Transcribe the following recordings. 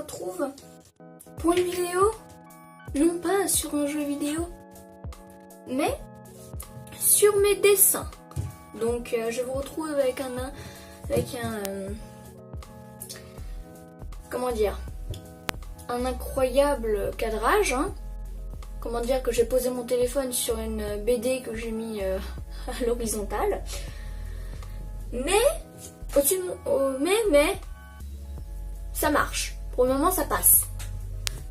retrouve pour une vidéo, non pas sur un jeu vidéo, mais sur mes dessins. Donc je vous retrouve avec un comment dire, un incroyable cadrage, hein. Comment dire que j'ai posé mon téléphone sur une BD que j'ai mis à l'horizontale. Mais mais ça marche. Pour le moment ça passe.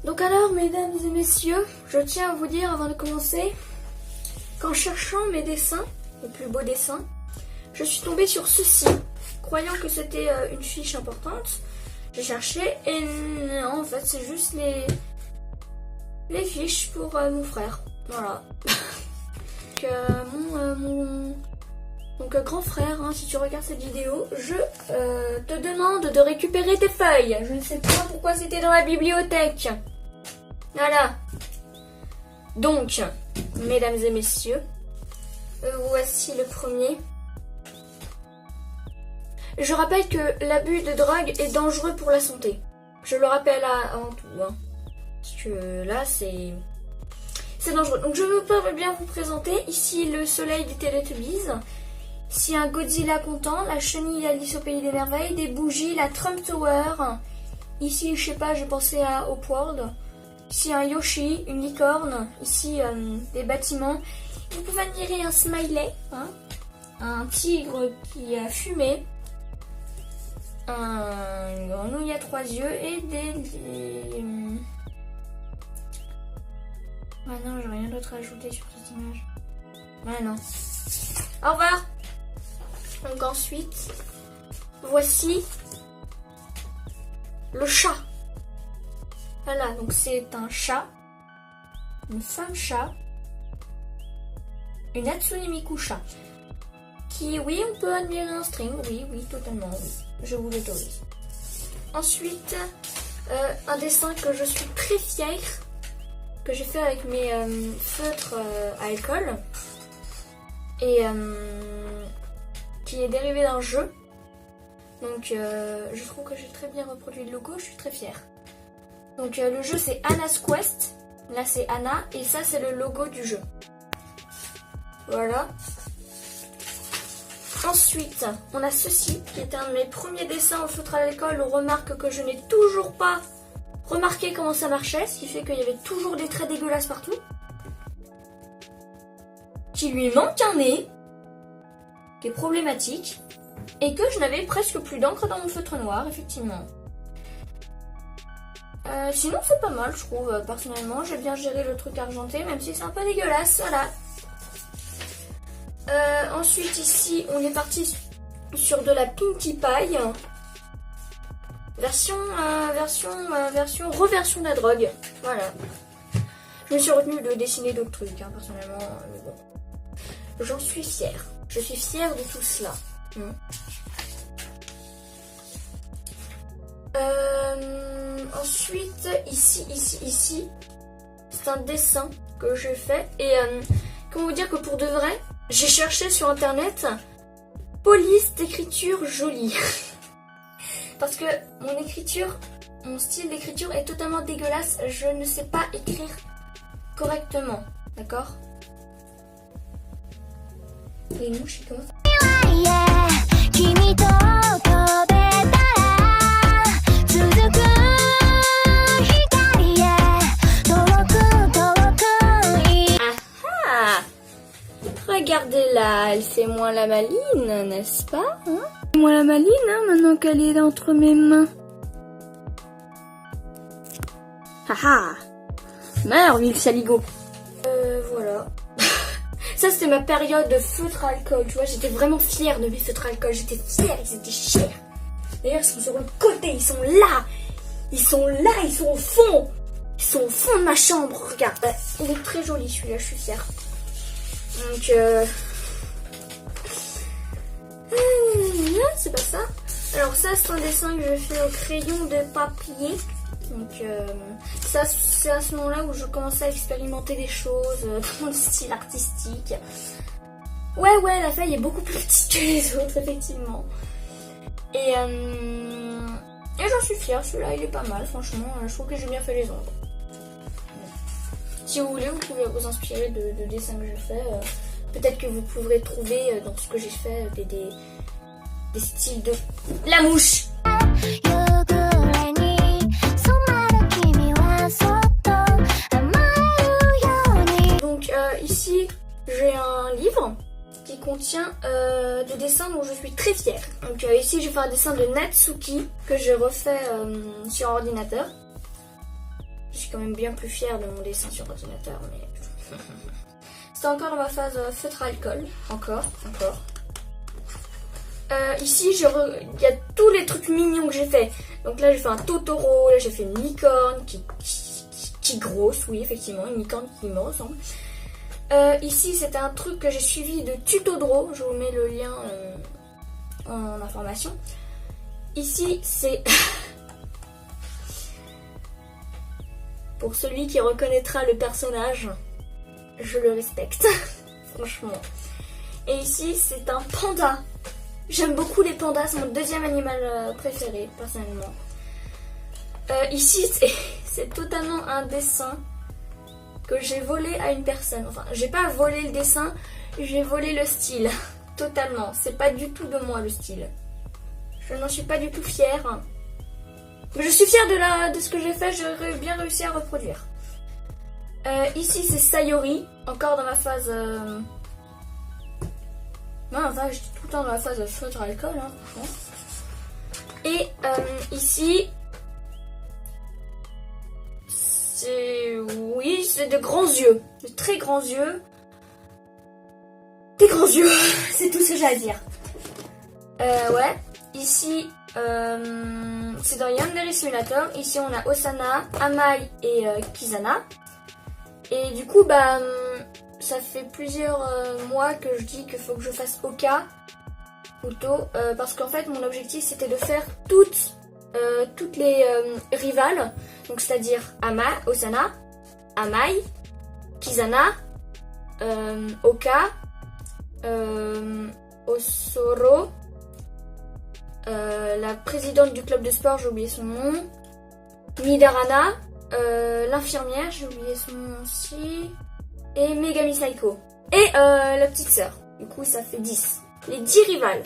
Donc alors mesdames et messieurs, je tiens à vous dire avant de commencer qu'en cherchant mes dessins, les plus beaux dessins, je suis tombée sur ceci, croyant que c'était une fiche importante. J'ai cherché et non, en fait c'est juste les fiches pour mon frère. Voilà. Donc grand frère, hein, si tu regardes cette vidéo, je te demande de récupérer tes feuilles. Je ne sais pas pourquoi c'était dans la bibliothèque. Voilà. Donc, mesdames et messieurs, voici le premier. Je rappelle que l'abus de drogue est dangereux pour la santé. Je le rappelle avant tout, hein. Parce que là, c'est dangereux. Donc je veux pas bien vous présenter. Ici, le soleil des Teletubbies. Ici, un Godzilla content. La chenille d'Alice au pays des merveilles. Des bougies, la Trump Tower. Ici, je sais pas, j'ai pensé à Upworld. Ici, un Yoshi, une licorne. Ici, des bâtiments. Vous pouvez admirer un smiley, hein, un tigre qui a fumé. Un grenouille à 3 yeux et Ah non, j'ai rien d'autre à ajouter sur cette image. Ouais, non. Au revoir. Donc ensuite, voici le chat. Voilà, donc c'est un chat, une femme chat, une Hatsune Miku chat. Qui, oui, on peut admirer un string, oui, totalement, oui. Je vous l'autorise. Ensuite, un dessin que je suis très fière, que j'ai fait avec mes feutres à alcool, et qui est dérivé d'un jeu. Donc, je trouve que j'ai très bien reproduit le logo, je suis très fière. Donc, le jeu c'est Anna's Quest. Là, c'est Anna, et ça, c'est le logo du jeu. Voilà. Ensuite, on a ceci, qui est un de mes premiers dessins au feutre à l'alcool. On remarque que je n'ai toujours pas remarqué comment ça marchait, ce qui fait qu'il y avait toujours des traits dégueulasses partout. Qui lui manque un nez, qui est problématique, et que je n'avais presque plus d'encre dans mon feutre noir, effectivement. Sinon, c'est pas mal, je trouve, personnellement. J'ai bien géré le truc argenté, même si c'est un peu dégueulasse, voilà. Ensuite ici on est parti sur de la Pinkie Pie reversion de la drogue, voilà. Je me suis retenue de dessiner d'autres trucs, hein, personnellement, mais bon. J'en suis fière, je suis fière de tout cela. Ensuite ici c'est un dessin que j'ai fait et comment vous dire que pour de vrai j'ai cherché sur internet police d'écriture jolie. Parce que mon style d'écriture est totalement dégueulasse. Je ne sais pas écrire correctement. D'accord? Les mouches, ils commencent. Regardez-la, elle fait moins la maline, n'est-ce pas, hein? Moins la maline, hein, maintenant qu'elle est entre mes mains. Haha. Meurs, Will Saligo. Voilà. Ça, c'était ma période de feutre à alcool, tu vois. J'étais vraiment fière de mes feutres à alcool. J'étais fière, ils étaient chers. D'ailleurs, ils sont sur le côté, ils sont là. Ils sont au fond. Ils sont au fond de ma chambre, regarde. Il est très joli, celui-là, je suis fière. Donc, c'est pas ça. Alors ça, c'est un dessin que j'ai fait au crayon de papier. Donc, ça, c'est à ce moment-là où je commençais à expérimenter des choses dans le style artistique. Ouais, la feuille est beaucoup plus petite que les autres, effectivement. Et Mais j'en suis fière, celui-là il est pas mal, franchement, je trouve que j'ai bien fait les ombres. Si vous voulez, vous pouvez vous inspirer de dessins que je fais. Peut-être que vous pourrez trouver dans ce que j'ai fait des styles de la mouche. Donc ici, j'ai un livre qui contient des dessins dont je suis très fière. Donc ici, j'ai fait un dessin de Natsuki que je refais sur ordinateur. Je suis quand même bien plus fière de mon dessin sur ordinateur, mais c'est encore dans ma phase feutre alcool. Encore. Ici, il y a tous les trucs mignons que j'ai fait. Donc là, j'ai fait un Totoro, là j'ai fait une licorne qui grosse, oui effectivement, une licorne qui me ressemble. Ici, c'était un truc que j'ai suivi de Tutodro, je vous mets le lien en information. Ici, c'est pour celui qui reconnaîtra le personnage, je le respecte, franchement. Et ici, c'est un panda. J'aime beaucoup les pandas, c'est mon deuxième animal préféré, personnellement. Ici, c'est totalement un dessin que j'ai volé à une personne. Enfin, j'ai pas volé le dessin, j'ai volé le style. Totalement. C'est pas du tout de moi, le style. Je n'en suis pas du tout fière. Mais je suis fière de ce que j'ai fait, j'aurais bien réussi à reproduire. Ici, c'est Sayori, encore dans ma phase... Non, enfin, je dis tout le temps dans la phase feutre alcool, hein, franchement. Et ici, c'est de grands yeux, de très grands yeux. Des grands yeux, c'est tout ce que j'ai à dire. Ouais, ici, c'est dans Yandere Simulator. Ici, on a Osana, Amai et Kizana. Et du coup, bah... ça fait plusieurs mois que je dis qu'il faut que je fasse Oka, Uto, parce qu'en fait mon objectif c'était de faire toutes les rivales, donc c'est-à-dire Osana, Amai, Kizana, Oka, Osoro, la présidente du club de sport, j'ai oublié son nom, Midarana, l'infirmière, j'ai oublié son nom aussi... et Megami Psycho. Et la petite sœur. Du coup, ça fait 10. Les 10 rivales.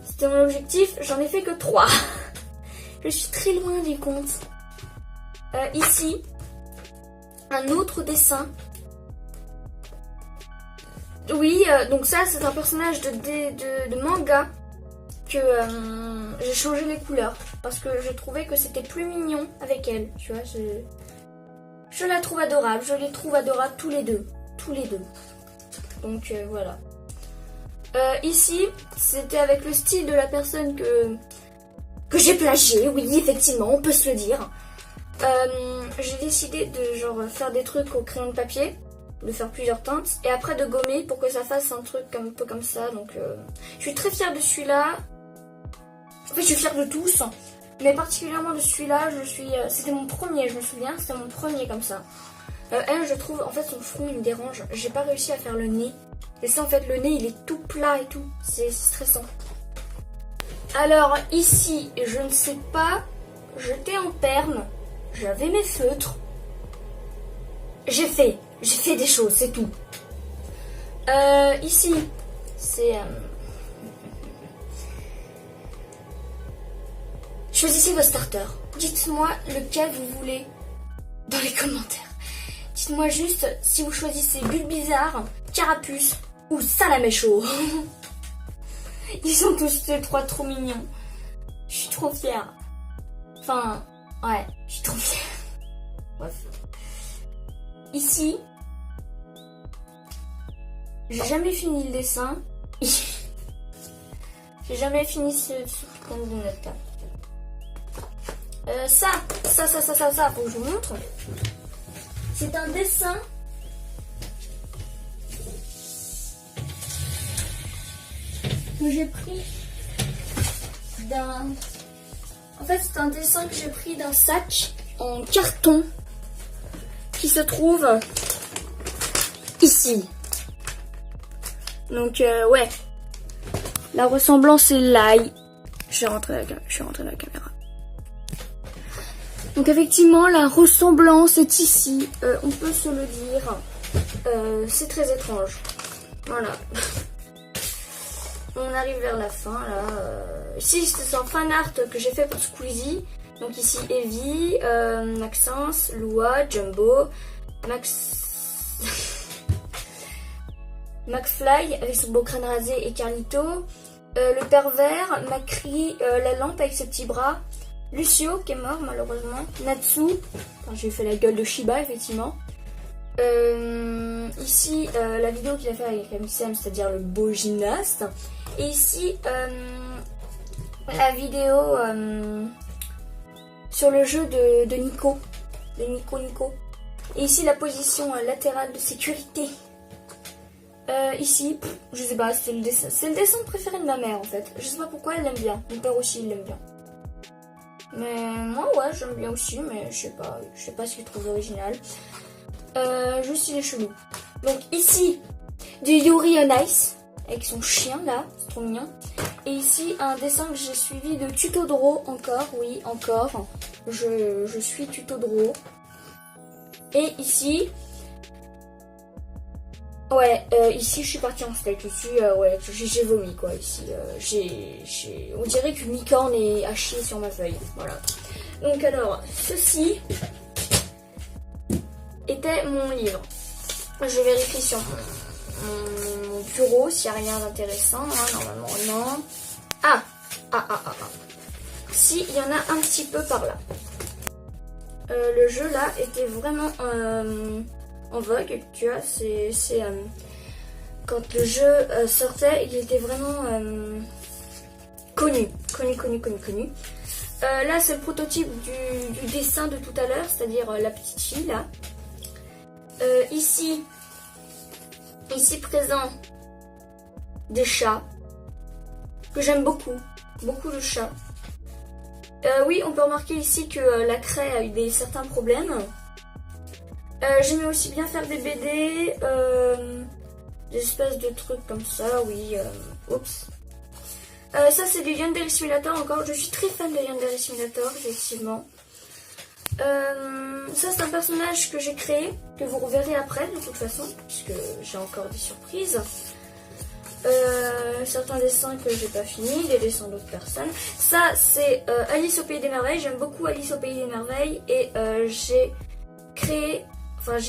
C'était mon objectif, j'en ai fait que 3. Je suis très loin du compte. Ici, un autre dessin. Oui, donc ça, c'est un personnage de manga que j'ai changé les couleurs. Parce que je trouvais que c'était plus mignon avec elle. Tu vois, je la trouve adorable. Je les trouve adorables tous les deux. Donc voilà. Ici, c'était avec le style de la personne que j'ai plagié. Oui, effectivement, on peut se le dire. J'ai décidé de genre faire des trucs au crayon de papier, de faire plusieurs teintes, et après de gommer pour que ça fasse un truc un peu comme ça. Donc je suis très fière de celui-là. En fait, je suis fière de tous, mais particulièrement de celui-là. C'était mon premier, je me souviens, c'était mon premier comme ça. Elle, je trouve, en fait, son front, il me dérange. J'ai pas réussi à faire le nez. Et ça, en fait, le nez, il est tout plat et tout. C'est stressant. Alors, ici, je ne sais pas. J'étais en perme. J'avais mes feutres. J'ai fait des choses, c'est tout. Ici, c'est... Choisissez vos starters. Dites-moi lequel vous voulez dans les commentaires. Dites-moi juste si vous choisissez Bulbizarre, Carapuce ou Salamécho. Ils sont tous les trois trop mignons. Je suis trop fière. Enfin, ouais, je suis trop fière. Bref. Ici, j'ai jamais fini le dessin. J'ai jamais fini ce putain de note là. Ça, faut que je vous montre. C'est un dessin que j'ai pris d'un... En fait, c'est un dessin que j'ai pris d'un sac en carton qui se trouve ici. Donc, ouais. La ressemblance est là. Je vais rentrer la caméra. Donc effectivement, la ressemblance est ici, on peut se le dire. C'est très étrange. Voilà. On arrive vers la fin là. Ici, c'est un fan art que j'ai fait pour Squeezie. Donc ici, Evie, Maxence, Lua, Jumbo, McFly avec son beau crâne rasé et Carlito. Le pervers, Macri, la lampe avec ses petits bras. Lucio qui est mort malheureusement. Natsu, enfin, j'ai fait la gueule de Shiba effectivement. Ici la vidéo qu'il a fait avec Amissem, c'est-à-dire le beau gymnaste. Et ici la vidéo sur le jeu de Nico. De Nico. Et ici la position latérale de sécurité. Ici, je sais pas, c'est le dessin préféré de ma mère en fait. Je sais pas pourquoi elle l'aime bien. Mon père aussi il l'aime bien. Mais moi ouais j'aime bien aussi, mais je sais pas ce qu'il trouve original. Juste il est chelou. Donc ici du Yuri on Ice avec son chien là, c'est trop mignon. Et ici un dessin que j'ai suivi de Tutodro encore, oui encore. Je suis Tutodro. Et ici, ouais, ici je suis partie en steak. Ici, ouais, j'ai vomi quoi. Ici, on dirait qu'une licorne est à chier sur ma feuille. Voilà. Donc alors, ceci était mon livre. Je vérifie sur mon bureau s'il n'y a rien d'intéressant. Hein, normalement, non. Ah. Si, il y en a un petit peu par là. Le jeu là était vraiment en vogue, tu vois, c'est quand le jeu sortait, il était vraiment connu. Là c'est le prototype du dessin de tout à l'heure, c'est-à-dire la petite fille là. Ici présent des chats que j'aime beaucoup de chats. Oui, on peut remarquer ici que la craie a eu certains problèmes. J'aimais aussi bien faire des BD, des espèces de trucs comme ça, oui. Oups. Ça, c'est du Yandere Simulator encore. Je suis très fan de Yandere Simulator, effectivement. Ça, c'est un personnage que j'ai créé, que vous reverrez après, de toute façon, puisque j'ai encore des surprises. Certains dessins que j'ai pas fini, des dessins d'autres personnes. Ça c'est Alice au Pays des Merveilles. J'aime beaucoup Alice au Pays des Merveilles et j'ai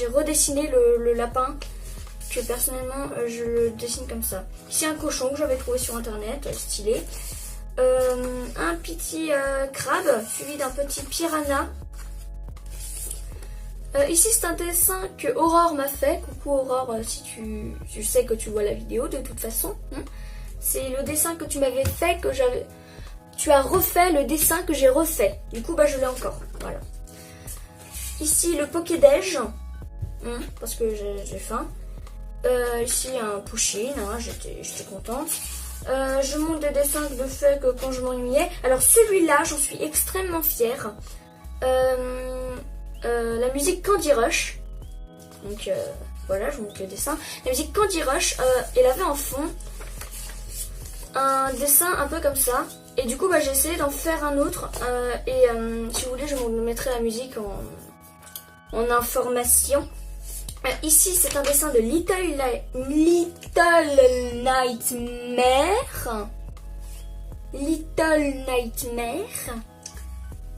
redessiné le lapin que personnellement je le dessine comme ça. Ici un cochon que j'avais trouvé sur internet, stylé. Un petit crabe suivi d'un petit piranha. Ici c'est un dessin que Aurore m'a fait. Coucou Aurore, si tu sais que tu vois la vidéo de toute façon. C'est le dessin que tu m'avais fait, tu as refait le dessin que j'ai refait. Du coup je l'ai encore. Voilà. Ici le Pokédej. Parce que j'ai faim. Ici un Pusheen, j'étais contente. Je montre des dessins que je fais que quand je m'ennuyais. Alors celui-là j'en suis extrêmement fière. La musique Candy Rush. Donc voilà, je vous montre le dessin. La musique Candy Rush, elle avait en fond un dessin un peu comme ça. Et du coup, j'ai essayé d'en faire un autre. Si vous voulez, je vous mettrai la musique en information. Ici, c'est un dessin de Little Nightmare. Little Nightmare.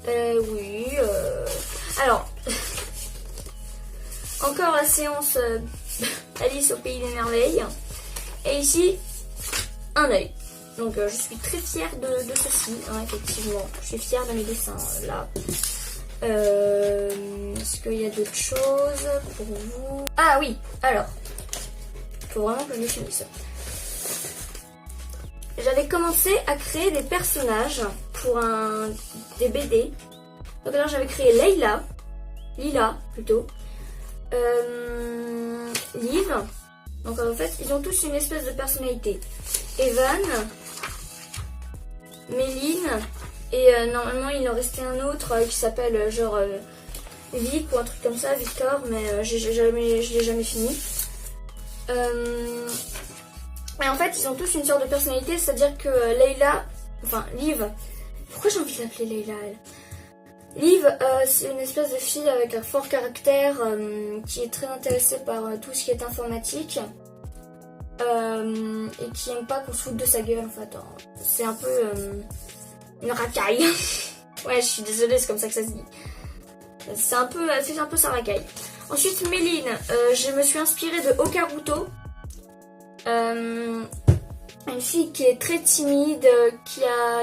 Oui. Alors, encore la séance Alice au Pays des Merveilles. Et ici, un œil. Donc, je suis très fière de ceci, effectivement. Je suis fière de mes dessins, là. Est-ce qu'il y a d'autres choses pour vous? Ah oui, alors. Il faut vraiment que je me finisse. J'avais commencé à créer des personnages pour des BD. Donc alors j'avais créé Lila plutôt, Liv. Donc en fait ils ont tous une espèce de personnalité. Evan, Méline et normalement il en restait un autre qui s'appelle Vic ou un truc comme ça, Victor, mais je l'ai jamais fini. Et en fait ils ont tous une sorte de personnalité, c'est-à-dire que Liv, pourquoi j'ai envie de l'appeler Leila elle? Liv, c'est une espèce de fille avec un fort caractère qui est très intéressée par tout ce qui est informatique et qui aime pas qu'on se foute de sa gueule en fait. C'est un peu une racaille. Ouais, je suis désolée, c'est comme ça que ça se dit. C'est un peu sa racaille. Ensuite, Méline, je me suis inspirée de Okaruto. Une fille qui est très timide,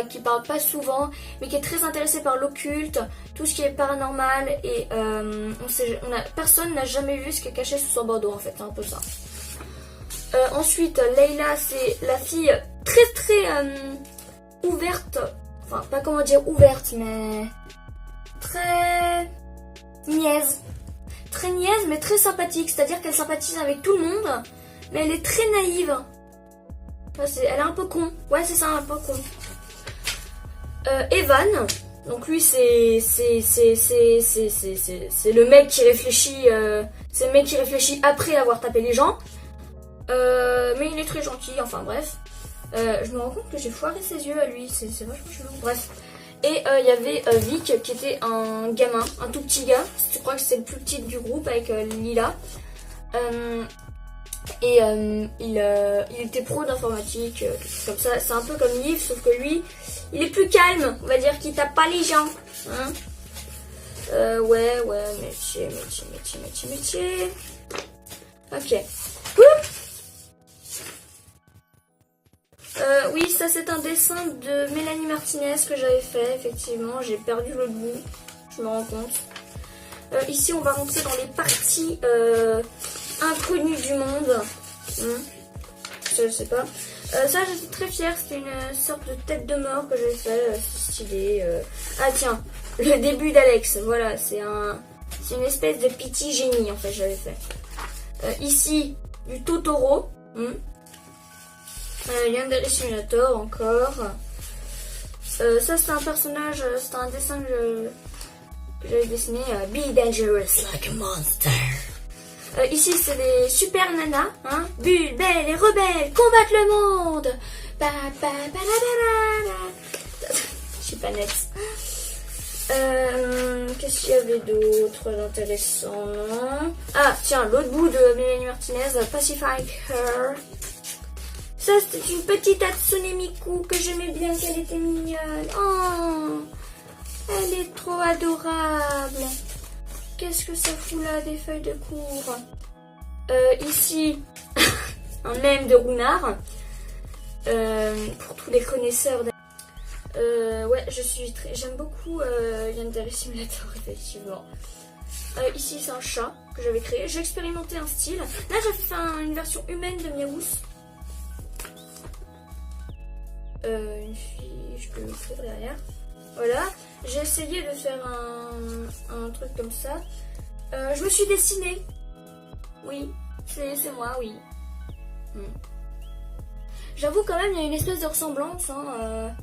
qui parle pas souvent, mais qui est très intéressée par l'occulte, tout ce qui est paranormal, et personne n'a jamais vu ce qui est caché sous son bandeau en fait, c'est un peu ça. Ensuite, Leila, c'est la fille très ouverte, enfin pas comment dire ouverte, mais très niaise. Très niaise, mais très sympathique, c'est-à-dire qu'elle sympathise avec tout le monde, mais elle est très naïve. Elle est un peu con. Ouais, c'est ça, un peu con. Evan. Donc lui, c'est le mec qui réfléchit. C'est le mec qui réfléchit après avoir tapé les gens. Mais il est très gentil. Enfin bref. Je me rends compte que j'ai foiré ses yeux à lui. C'est vachement chelou. Bref. Et il y avait Vic qui était un gamin, un tout petit gars. Je crois que c'est le plus petit du groupe avec Lila. Et il était pro d'informatique, comme ça. C'est un peu comme Liv, sauf que lui, il est plus calme. On va dire qu'il tape pas les gens. Hein, ouais, métier. Ok. Oui, ça c'est un dessin de Mélanie Martinez que j'avais fait, effectivement. J'ai perdu le bout, je me rends compte. Ici, on va rentrer dans les parties inconnu du monde. Je sais pas. Ça, j'étais très fière. C'était une sorte de tête de mort que j'avais fait. C'est stylé. Ah tiens, le début d'Alex. Voilà, c'est une espèce de petit génie en fait. J'avais fait. Ici, du Totoro. Yandere Simulator encore. Ça, c'est un personnage. C'est un dessin que j'avais dessiné. Be dangerous like a monster. Ici, c'est les super nanas, hein. Bulle, belle et rebelle, combattent le monde. Je suis pas nette. Qu'est-ce qu'il y avait d'autre d'intéressant? Ah, tiens, l'autre bout de Mélanie Martinez, Pacify Her. Ça, c'était une petite Hatsune Miku que j'aimais bien, qu'elle était mignonne. Oh, elle est trop adorable. Qu'est-ce que ça fout là, des feuilles de cours? Ici, un mème de Runard. Pour tous les connaisseurs. Ouais, j'aime beaucoup Yandere Simulator, effectivement. Ici, c'est un chat que j'avais créé. J'ai expérimenté un style. Là, j'ai fait une version humaine de Miaous. Une fille, je peux l'écrire derrière. Voilà, j'ai essayé de faire un truc comme ça. Je me suis dessinée. Oui, c'est moi, oui. J'avoue quand même, il y a une espèce de ressemblance. Hein,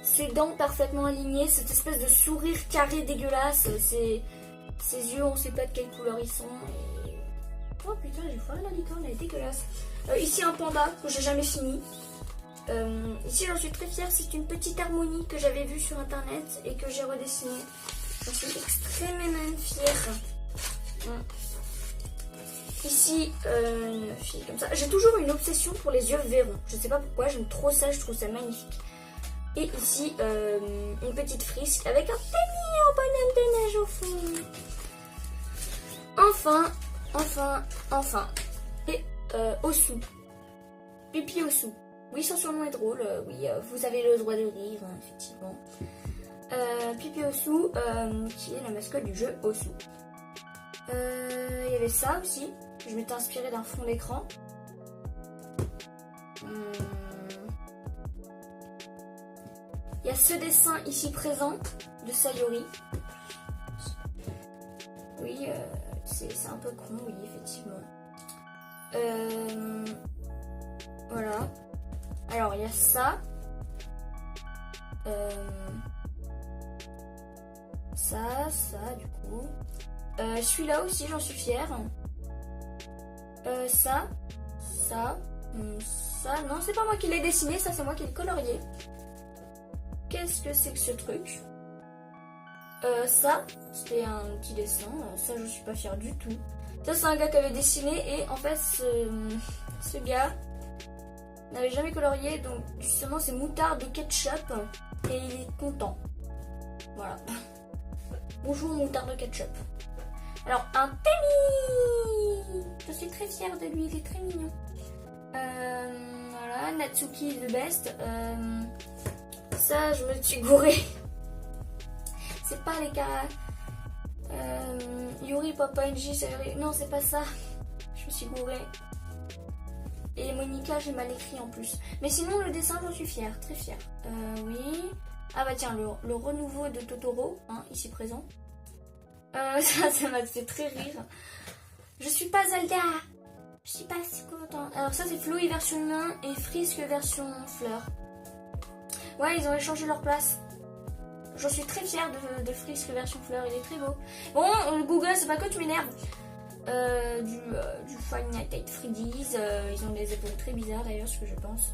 ses dents parfaitement alignées, cette espèce de sourire carré dégueulasse. Ses yeux, on sait pas de quelle couleur ils sont. Et... oh putain, j'ai foiré la licorne, elle est dégueulasse. Ici, un panda que j'ai jamais fini. Ici j'en suis très fière, c'est une petite harmonie que j'avais vue sur internet et que j'ai redessinée. J'en suis extrêmement fière. Ici une fille comme ça. J'ai toujours une obsession pour les yeux verrons. Je sais pas pourquoi, j'aime trop ça, je trouve ça magnifique. Et ici une petite frisque avec un petit bonhomme de neige au fond. Enfin. Et Osu. Pipi Osu. Oui, son surnom est drôle, oui, vous avez le droit de rire, hein, effectivement. Pipi Osu, qui est la mascotte du jeu Osu. Il y avait ça aussi, je m'étais inspirée d'un fond d'écran. Il y a ce dessin ici présent de Sayori. Oui, c'est un peu con, oui, effectivement. Voilà. Alors, il y a ça. Ça, du coup. Celui-là aussi, j'en suis fière. Ça. Non, c'est pas moi qui l'ai dessiné, ça, c'est moi qui l'ai colorié. Qu'est-ce que c'est que ce truc? Ça, c'était un petit dessin. Ça, je suis pas fière du tout. Ça, c'est un gars qui avait dessiné. Et en fait, ce gars n'avait jamais colorié. Donc, justement, c'est moutarde ketchup. Et il est content. Voilà. Bonjour, moutarde ketchup. Alors, un Temi. Je suis très fière de lui. Il est très mignon. Voilà. Natsuki the best. Ça, je me suis gourée. C'est pas les cas. Yuri Papa NJ, non, c'est pas ça. Je me suis gourée. Et Monica, j'ai mal écrit en plus. Mais sinon, le dessin, j'en suis fière, très fière. Oui. Ah bah tiens, le renouveau de Totoro, hein, ici présent. Ça m'a fait très rire. Je suis pas Zelda. Je suis pas si content. Alors ça, c'est Flowey version nain et Frisk version fleur. Ouais, ils ont échangé leur place. J'en suis très fière de Frisk version fleur, il est très beau. Bon, Google, c'est pas que tu m'énerves. Du Five Nights at Freddy's, ils ont des épaules très bizarres d'ailleurs, ce que je pense.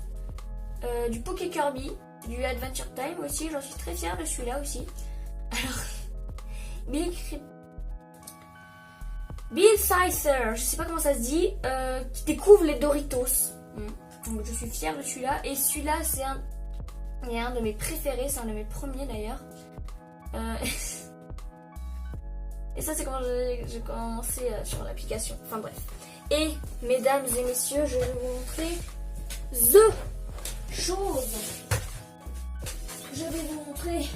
Du Poké Kirby, du Adventure Time aussi, j'en suis très fière de celui-là aussi. Alors, Bill Sizer, je sais pas comment ça se dit, qui découvre les Doritos. Donc je suis fière de celui-là. Et celui-là, c'est un de mes préférés, c'est un de mes premiers d'ailleurs. Et ça, c'est quand j'ai commencé sur l'application. Enfin bref. Et mesdames et messieurs, je vais vous montrer the chose. Je vais vous montrer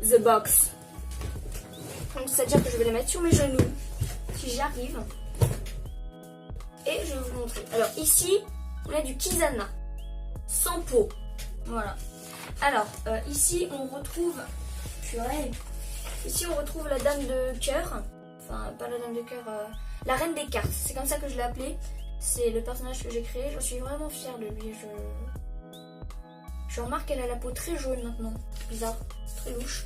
the box. Donc c'est-à-dire que je vais les mettre sur mes genoux si j'arrive. Et je vais vous montrer. Alors ici, on a du Kizana sans peau. Voilà. Alors ici on retrouve ici on retrouve la dame de cœur. Enfin pas la dame de cœur, la reine des cartes. C'est comme ça que je l'ai appelée. C'est le personnage que j'ai créé. Je suis vraiment fière de lui. Je remarque qu'elle a la peau très jaune maintenant. Bizarre, c'est très louche.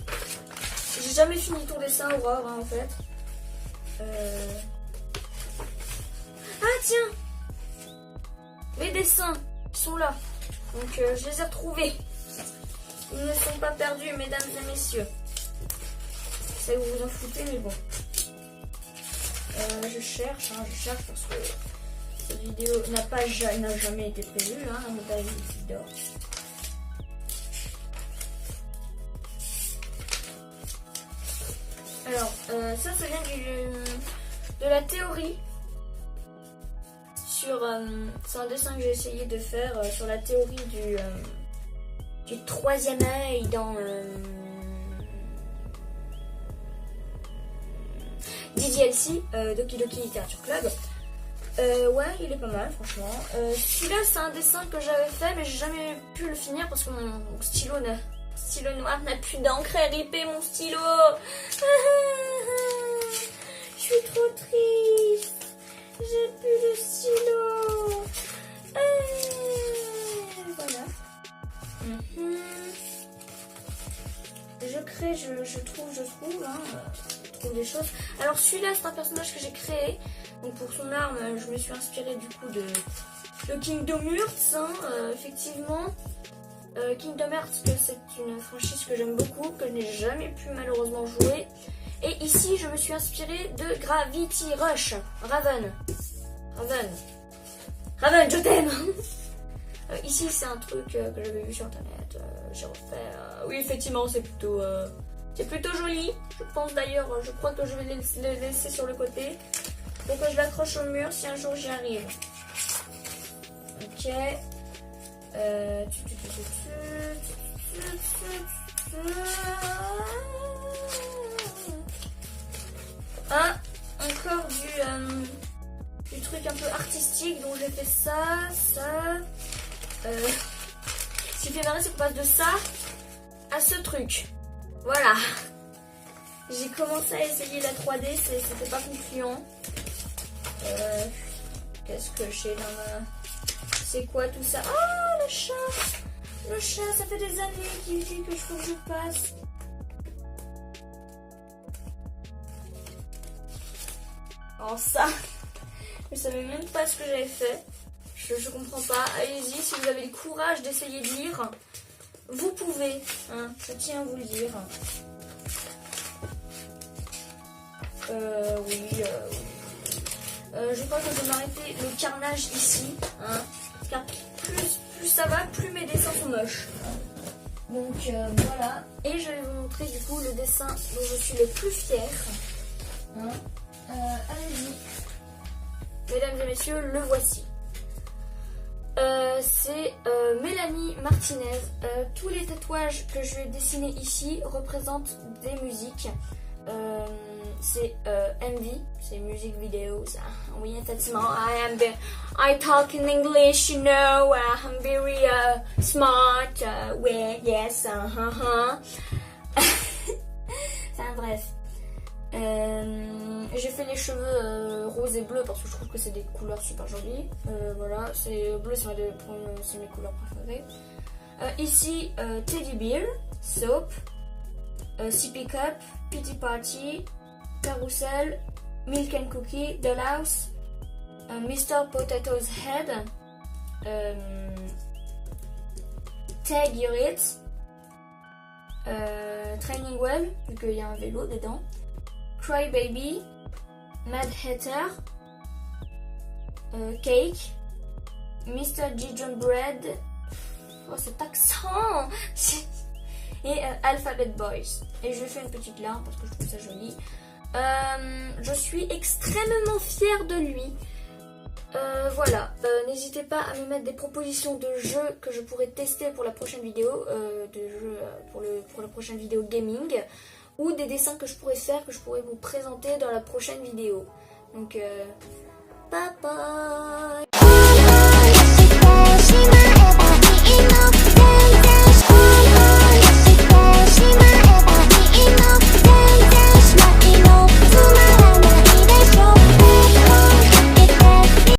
J'ai jamais fini ton dessin, Aurore, hein, en fait. Ah tiens, les dessins sont là. Donc je les ai retrouvés. Ils ne sont pas perdus, mesdames et messieurs. Ça vous vous en foutez, mais bon. Je cherche parce que cette vidéo n'a jamais été prévue. Hein, un modèle d'or. Alors, ça vient de la théorie sur... c'est un dessin que j'ai essayé de faire sur la théorie du troisième œil dans DDLC, Doki Doki Literature Club. Ouais, il est pas mal, franchement. Celui-là, c'est un dessin que j'avais fait, mais j'ai jamais pu le finir parce que mon stylo noir n'a plus d'encre. RIP mon stylo. Je suis trop triste. J'ai plus de stylo. Voilà. Je trouve, hein, je trouve des choses. Alors celui-là, c'est un personnage que j'ai créé. Donc pour son arme, je me suis inspirée du coup de Kingdom Hearts, hein, effectivement. Kingdom Hearts, c'est une franchise que j'aime beaucoup, que je n'ai jamais pu malheureusement jouer. Et ici, je me suis inspirée de Gravity Rush. Raven, je t'aime. Ici, c'est un truc que j'avais vu sur internet. J'ai refait. Oui, effectivement, c'est plutôt joli. Je pense d'ailleurs, je crois que je vais le laisser sur le côté pour que je l'accroche au mur si un jour j'y arrive. Ok. Ah, encore du truc un peu artistique, donc j'ai fait ça. Ce qui fait marrer, c'est qu'on passe de ça à ce truc. Voilà. J'ai commencé à essayer la 3D, c'était pas concluant. Qu'est-ce que j'ai dans ma... C'est quoi tout ça? Oh, le chat! Le chat, ça fait des années qu'il dit que je faut que je passe. Oh, ça! Je savais même pas ce que j'avais fait. Je comprends pas. Allez-y, si vous avez le courage d'essayer de lire. vous pouvez, hein, je tiens à vous le dire. Oui. Je crois que je vais m'arrêter le carnage ici, hein, car plus ça va, plus mes dessins sont moches. Donc voilà, et je vais vous montrer du coup le dessin dont je suis le plus fière. Hein. Allez-y, mesdames et messieurs, le voici. C'est Mélanie Martinez. Tous les tatouages que je vais dessiner ici représentent des musiques. C'est MV, c'est music videos. Oui, effectivement, I talk in English, you know. I'm very smart. Ouais, yes. Enfin bref. J'ai fait les cheveux roses et bleus parce que je trouve que c'est des couleurs super jolies. Voilà, c'est bleu, c'est mes couleurs préférées. Ici, Teddy Bear, Soap, Sippy Cup, Pity Party, Carousel, Milk and Cookie, Dollhouse, Mr. Potato's Head, Tag Your It, Training Well, vu qu'il y a un vélo dedans, Cry Baby, Mad Hatter, Cake, Mr. Gingerbread, oh cet accent, et Alphabet Boys. Et je fais une petite larme parce que je trouve ça joli. Je suis extrêmement fière de lui. Voilà, n'hésitez pas à me mettre des propositions de jeux que je pourrais tester pour la prochaine vidéo, pour la prochaine vidéo gaming, ou des dessins que je pourrais faire, que je pourrais vous présenter dans la prochaine vidéo. Donc, bye bye.